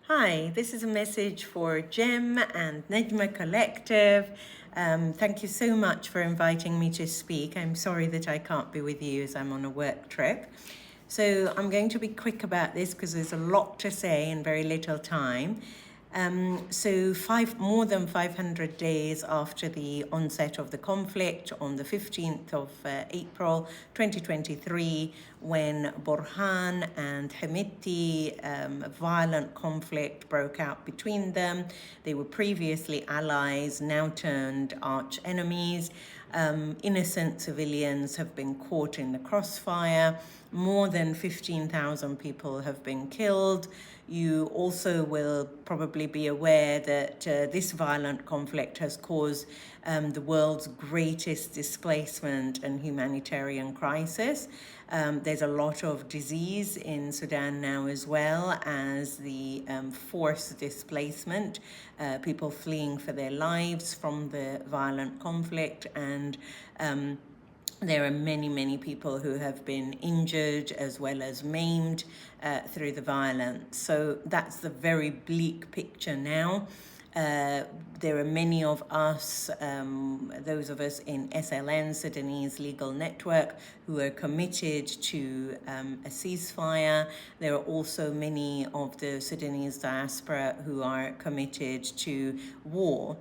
Hi, this is a message for Jem and Nejma Collective. Thank you so much for inviting me to speak. I'm sorry that I can't be with you as I'm on a work trip. So I'm going to be quick about this because there's a lot to say in very little time. More than 500 days after the onset of the conflict, on the 15th of April 2023, when Burhan and Hemeti, violent conflict broke out between them. They were previously allies, now turned arch enemies. Innocent civilians have been caught in the crossfire. More than 15,000 people have been killed. You also will probably be aware that this violent conflict has caused the world's greatest displacement and humanitarian crisis. There's a lot of disease in Sudan now, as well as the forced displacement, people fleeing for their lives from the violent conflict, and there are many, many people who have been injured as well as maimed through the violence. So that's the very bleak picture now. There are many of us, those of us in SLN, Sudanese Legal Network, who are committed to a ceasefire. There are also many of the Sudanese diaspora who are committed to war.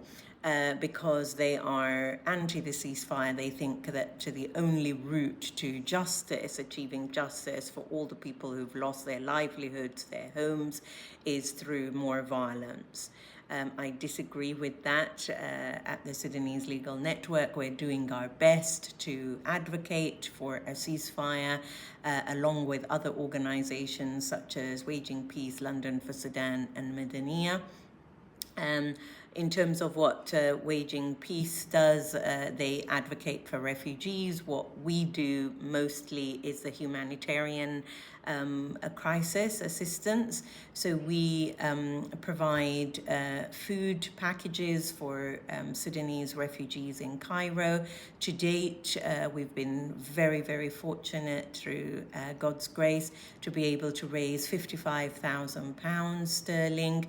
Because they are anti the ceasefire. They think that the only route to justice, achieving justice for all the people who've lost their livelihoods, their homes, is through more violence. I disagree with that. At the Sudanese Legal Network, we're doing our best to advocate for a ceasefire, along with other organizations such as Waging Peace, London for Sudan, and Madaniya. In terms of what Waging Peace does, they advocate for refugees. What we do mostly is the humanitarian crisis assistance. So we provide food packages for Sudanese refugees in Cairo. To date, we've been very, very fortunate through God's grace to be able to raise £55,000 sterling.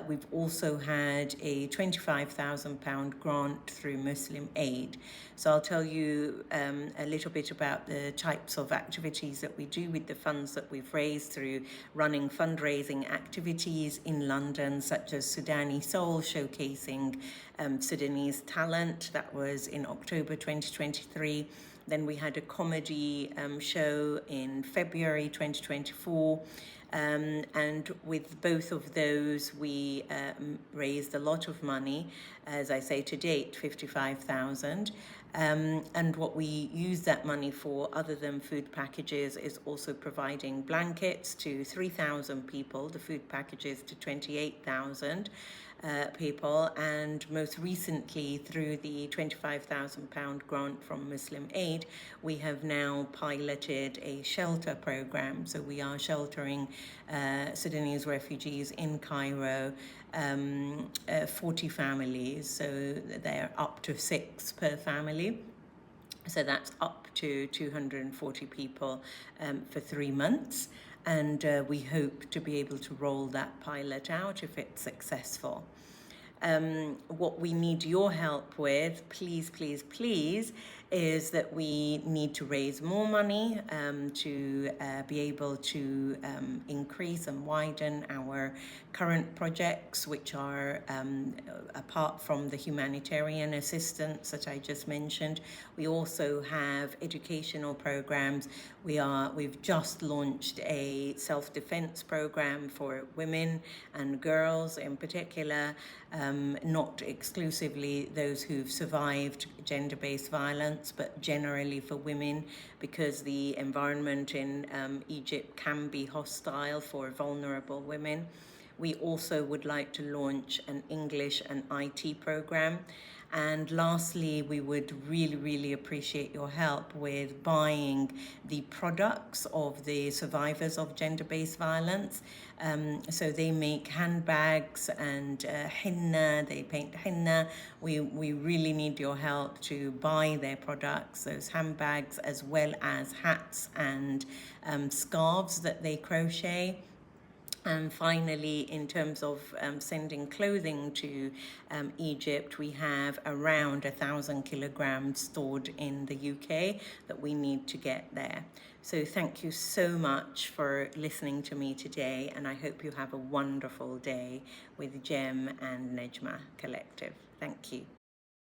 We've also had a £25,000 grant through Muslim Aid. So I'll tell you a little bit about the types of activities that we do with the funds that we've raised through running fundraising activities in London, such as Sudanese Soul, showcasing Sudanese talent. That was in October 2023. Then we had a comedy show in February 2024. And with both of those, we raised a lot of money. As I say, to date, 55,000. And what we use that money for, other than food packages, is also providing blankets to 3,000 people, the food packages to 28,000 people, and most recently, through the £25,000 grant from Muslim Aid, we have now piloted a shelter program. So we are sheltering Sudanese refugees in Cairo, 40 families, so they're up to 6 per family. So that's up to 240 people for 3 months. And we hope to be able to roll that pilot out if it's successful. What we need your help with, please, please, please, is that we need to raise more money to be able to increase and widen our current projects, which are apart from the humanitarian assistance that I just mentioned. We also have educational programs. We've just launched a self-defense program for women and girls in particular, not exclusively those who've survived gender-based violence, but generally for women, because the environment in Egypt can be hostile for vulnerable women. We also would like to launch an English and IT program. And lastly, we would really, really appreciate your help with buying the products of the survivors of gender-based violence. So they make handbags and henna, they paint henna. We really need your help to buy their products, those handbags, as well as hats and scarves that they crochet. And finally, in terms of sending clothing to Egypt, we have around 1,000 kilograms stored in the UK that we need to get there. So thank you so much for listening to me today, and I hope you have a wonderful day with Jem and Nejma Collective. Thank you.